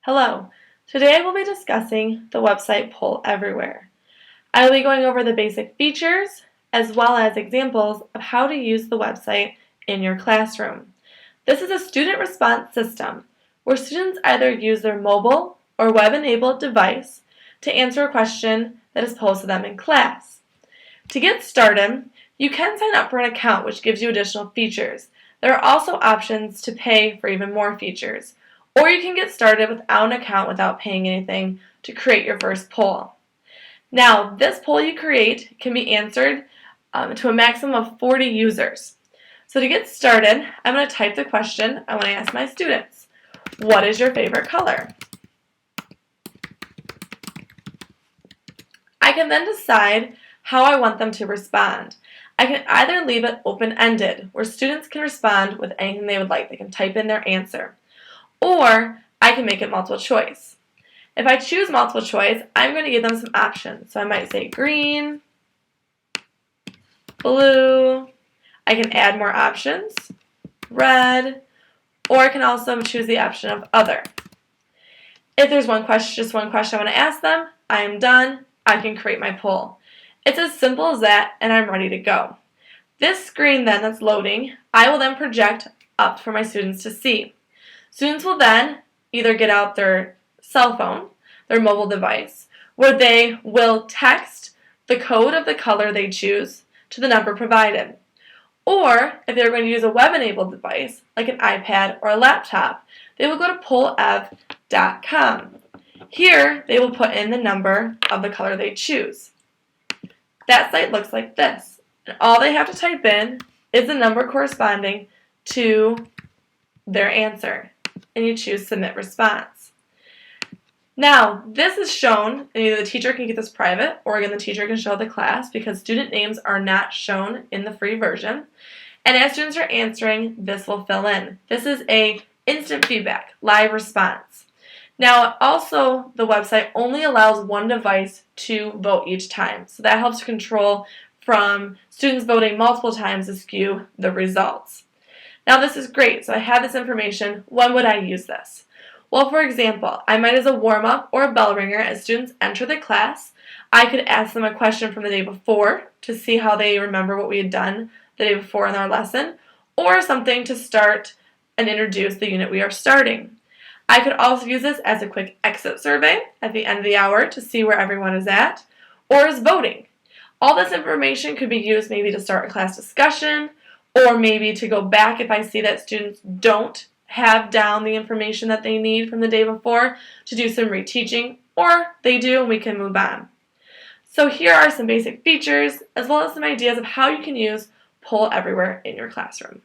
Hello, today I will be discussing the website Polleverywhere. I will be going over the basic features as well as examples of how to use the website in your classroom. This is a student response system where students either use their mobile or web-enabled device to answer a question that is posed to them in class. To get started, you can sign up for an account which gives you additional features. There are also options to pay for even more features. Or you can get started without an account without paying anything to create your first poll. Now, this poll you create can be answered to a maximum of 40 users. So to get started, I'm going to type the question I want to ask my students. What is your favorite color? I can then decide how I want them to respond. I can either leave it open-ended, where students can respond with anything they would like. They can type in their answer. Or I can make it multiple choice. If I choose multiple choice, I'm going to give them some options. So I might say green, blue, I can add more options, red, or I can also choose the option of other. If there's just one question I want to ask them, I am done, I can create my poll. It's as simple as that, and I'm ready to go. This screen then that's loading, I will then project up for my students to see. Students will then either get out their cell phone, their mobile device, where they will text the code of the color they choose to the number provided. Or if they're going to use a web-enabled device, like an iPad or a laptop, they will go to pollev.com. Here, they will put in the number of the color they choose. That site looks like this. And all they have to type in is the number corresponding to their answer. And you choose Submit Response. Now, this is shown, and either the teacher can get this private, or again, the teacher can show the class because student names are not shown in the free version. And as students are answering, this will fill in. This is a instant feedback, live response. Now, also, the website only allows one device to vote each time. So that helps control from students voting multiple times to skew the results. Now this is great, so I have this information. When would I use this? Well, for example, I might as a warm-up or a bell ringer as students enter the class. I could ask them a question from the day before to see how they remember what we had done the day before in our lesson, or something to start and introduce the unit we are starting. I could also use this as a quick exit survey at the end of the hour to see where everyone is at, or as voting. All this information could be used maybe to start a class discussion, or maybe to go back if I see that students don't have down the information that they need from the day before to do some reteaching, or they do and we can move on. So here are some basic features as well as some ideas of how you can use Polleverywhere in your classroom.